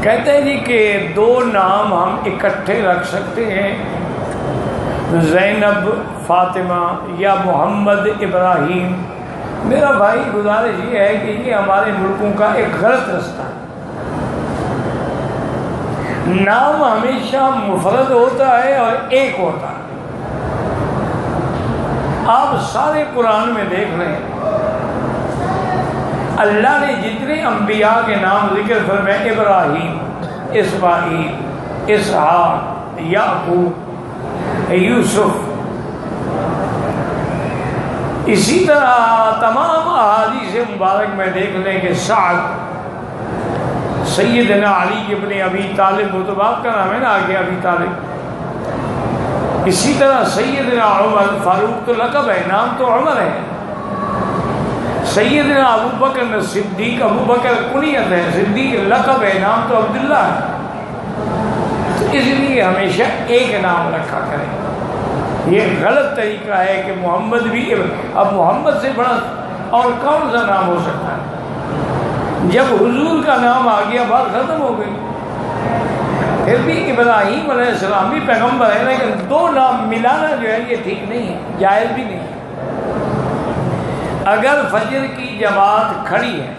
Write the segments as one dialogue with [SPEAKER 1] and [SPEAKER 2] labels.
[SPEAKER 1] کہتے ہیں جی کہ دو نام ہم اکٹھے رکھ سکتے ہیں، زینب فاطمہ یا محمد ابراہیم۔ میرا بھائی گزارش یہ ہے کہ یہ ہمارے ملکوں کا ایک غلط رستہ ہے۔ نام ہمیشہ مفرد ہوتا ہے اور ایک ہوتا ہے۔ آپ سارے قرآن میں دیکھ رہے ہیں اللہ نے جتنے انبیاء کے نام ذکر فرمائے، ابراہیم، اسماعیل، اسحاق، یعقوب، یوسف، اسی طرح تمام احادیث مبارک میں دیکھ لیں کہ سعد، سیدنا علی ابن ابی طالب، وہ تو باپ کا نام ہے نا آگے ابی طالب، اسی طرح سیدنا عمر، فاروق تو لقب ہے، نام تو عمر ہے، سیدنا ابو بکر صدیق، ابو بکر کنیت ہے، صدیق لقب ہے، نام تو عبداللہ ہے۔ تو اس لیے ہمیشہ ایک نام رکھا کریں۔ یہ غلط طریقہ ہے کہ محمد بھی، اب محمد سے بڑا اور کون سا نام ہو سکتا ہے؟ جب حضور کا نام آ گیا بات ختم ہو گئی۔ پھر بھی ابراہیم علیہ السلام بھی پیغمبر ہے، لیکن دو نام ملانا جو ہے یہ ٹھیک نہیں ہے، جائز بھی نہیں ہے۔ اگر فجر کی جماعت کھڑی ہے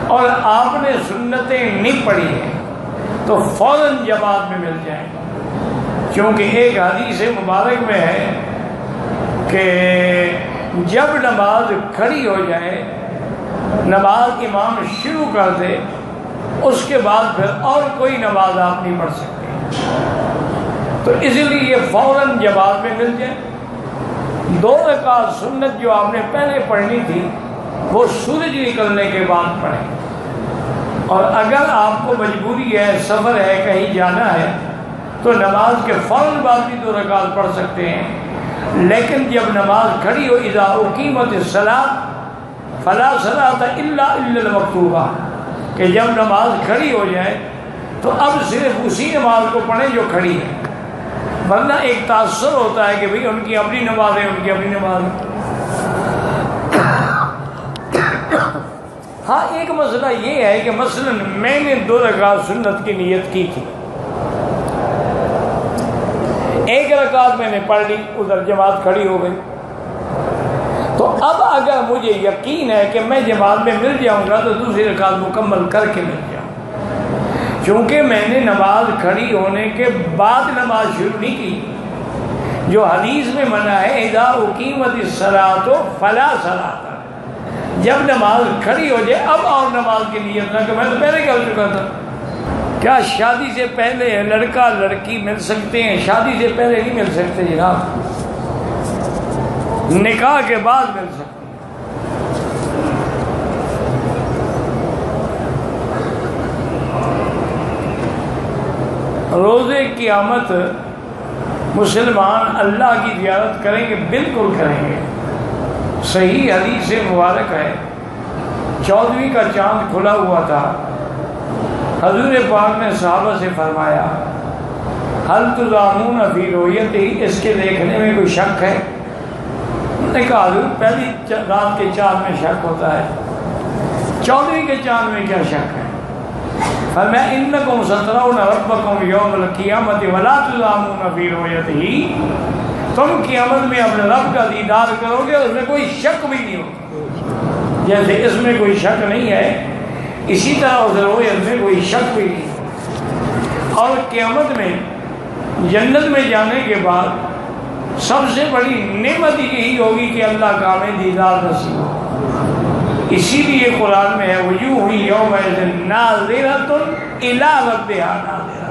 [SPEAKER 1] اور آپ نے سنتیں نہیں پڑھی ہیں تو فوراً جماعت میں مل جائیں، کیونکہ ایک حدیث مبارک میں ہے کہ جب نماز کھڑی ہو جائے، نماز امام شروع کر دے، اس کے بعد پھر اور کوئی نماز آپ نہیں پڑھ سکتے، تو اس لیے فوراً جماعت میں مل جائے۔ 2 رکعت سنت جو آپ نے پہلے پڑھنی تھی وہ سورج نکلنے کے بعد پڑھیں، اور اگر آپ کو مجبوری ہے، سفر ہے، کہیں جانا ہے تو نماز کے فوراً بعد بھی 2 رکعت پڑھ سکتے ہیں۔ لیکن جب نماز کھڑی ہو، اذا اقیمت الصلاۃ فلا صلاۃ الا المکتوبہ، کہ جب نماز کھڑی ہو جائے تو اب صرف اسی نماز کو پڑھیں جو کھڑی ہے، ورنہ ایک تاثر ہوتا ہے کہ بھئی ان کی اپنی نماز ہے، ان کی اپنی نماز ہے۔ ہاں ایک مسئلہ یہ ہے کہ مثلا میں نے 2 رکعت سنت کی نیت کی تھی، 1 رکعت میں نے پڑھ لی، ادھر جماعت کھڑی ہو گئی، تو اب اگر مجھے یقین ہے کہ میں جماعت میں مل جاؤں گا تو دوسری رکعت مکمل کر کے مل جاؤں، چونکہ میں نے نماز کھڑی ہونے کے بعد نماز شروع نہیں کی، جو حدیث میں منع ہے اذا اقیمت الصلاۃ فلا صلاۃ، جب نماز کھڑی ہو جائے اب اور نماز کی نیت نہ کہ میں تو پہلے کر چکا تھا۔ کیا شادی سے پہلے لڑکا لڑکی مل سکتے ہیں؟ شادی سے پہلے نہیں مل سکتے جناب، نکاح کے بعد مل سکتے ہیں۔ روز قیامت مسلمان اللہ کی زیارت کریں گے، بالکل کریں گے۔ صحیح حدیث مبارک ہے، 14ویں کا چاند کھلا ہوا تھا، حضور پاک نے صحابہ سے فرمایا هل تضامون فی رؤیتہ، اس کے دیکھنے میں کوئی شک ہے؟ انہوں نے کہا حضور پہلی رات کے چاند میں شک ہوتا ہے، 14ویں کے چاند میں کیا شک ہے؟ فرمایا انکم سترون ربکم یوم القیامۃ ولا تضامون فی رؤیتہ، تم قیامت میں اپنے رب کا دیدار کرو گے، اس میں کوئی شک بھی نہیں ہوگا۔ جیسے اس میں کوئی شک نہیں ہے، اسی طرح اس رؤیت میں کوئی شک بھی نہیں ہے۔ اور قیامت میں جنت میں جانے کے بعد سب سے بڑی نعمت یہی ہوگی کہ اللہ کا ہمیں دیدار نصیب ہو۔ اسی لیے قرآن میں ہے وجوہ یومئذ ناظرۃ الی ربہا ناظرۃ،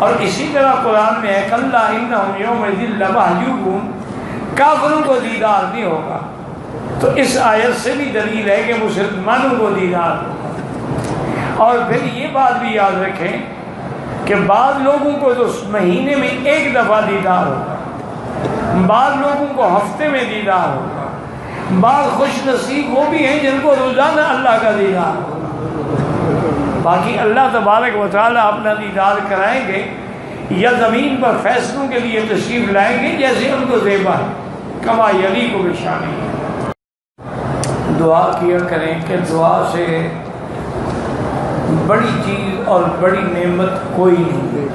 [SPEAKER 1] اور اسی طرح قرآن میں ہے کلا انہم یومئذ لمحجوبون، کافروں کو دیدار نہیں ہوگا۔ تو اس آیت سے بھی دلیل ہے کہ مسلمانوں کو دیدار ہوگا۔ اور پھر یہ بات بھی یاد رکھیں کہ بعض لوگوں کو تو مہینے میں 1 دفعہ دیدار ہوگا، بعض لوگوں کو ہفتے میں دیدار ہوگا، بعض خوش نصیب وہ بھی ہیں جن کو روزانہ اللہ کا دیدار ہوگا۔ باقی اللہ تبارک و تعالیٰ اپنا دیدار کرائیں گے یا زمین پر فیصلوں کے لیے تشریف لائیں گے جیسے ان کو زیبا ہے، کما یلیق بشانہ۔ دعا کیا کریں کہ دعا سے بڑی چیز اور بڑی نعمت کوئی نہیں.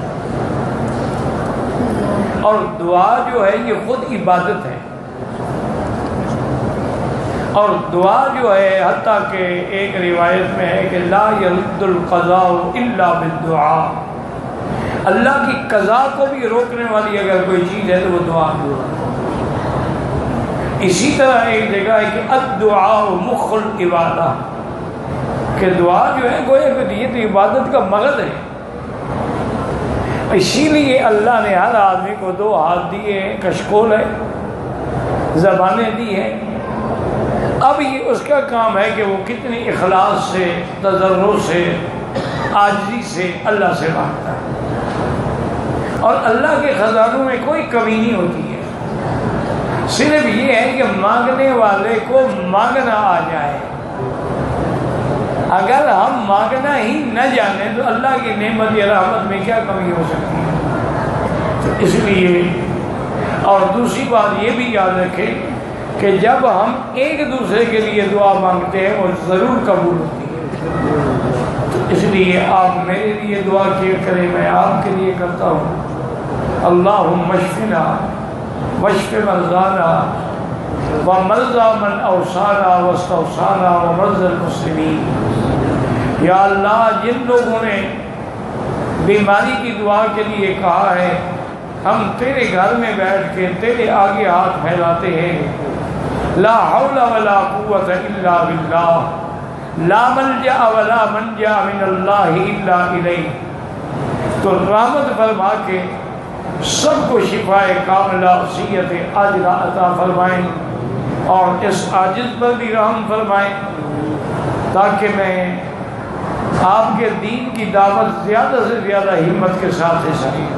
[SPEAKER 1] اور دعا جو ہے یہ خود عبادت ہے. اور دعا جو ہے حتیٰ کہ ایک روایت میں ہے کہ لا يرد القضاء الا بالدعاء، اللہ کی قضا کو بھی روکنے والی اگر کوئی چیز ہے تو وہ دعا. اسی طرح ایک جگہ ہے کہ الدعاء مخ العبادہ، کہ دعا جو ہے گویا کہ یہ تو عبادت کا مغز ہے. اسی لیے اللہ نے ہر آدمی کو 2 ہاتھ دیے ہیں، کشکول ہے، زبانیں دی ہیں. اب یہ اس کا کام ہے کہ وہ کتنی اخلاص سے، تضرع سے، عاجزی سے اللہ سے مانگتا ہے. اور اللہ کے خزانوں میں کوئی کمی نہیں ہوتی ہے. صرف یہ ہے کہ مانگنے والے کو مانگنا آ جائے. اگر ہم مانگنا ہی نہ جانیں تو اللہ کی نعمت یا رحمت میں کیا کمی ہو سکتی ہے. تو اس لیے اور دوسری بات یہ بھی یاد رکھیں کہ جب ہم ایک دوسرے کے لیے دعا مانگتے ہیں وہ ضرور قبول ہوتی ہے. تو اس لیے آپ میرے لیے دعا کیا کریں، میں آپ کے لیے کرتا ہوں. اللہم اشفنا واشف مرضانا ومرضى من اوصانا واستوصانا ومرضى المسلمین. یا اللہ جن لوگوں نے بیماری کی دعا کے لیے کہا ہے، ہم تیرے گھر میں بیٹھ کے تیرے آگے ہاتھ پھیلاتے ہیں. لا حول ولا قوة الا باللہ، لا ملجأ ولا منجا من اللہ الا الیہ. تو رحمت فرما کے سب کو شفائے کاملہ صحت عاجلہ عطا فرمائیں، اور اس عاجز پر بھی رحم فرمائیں تاکہ میں آپ کے دین کی دعوت زیادہ سے زیادہ ہمت کے ساتھ دے سکیں.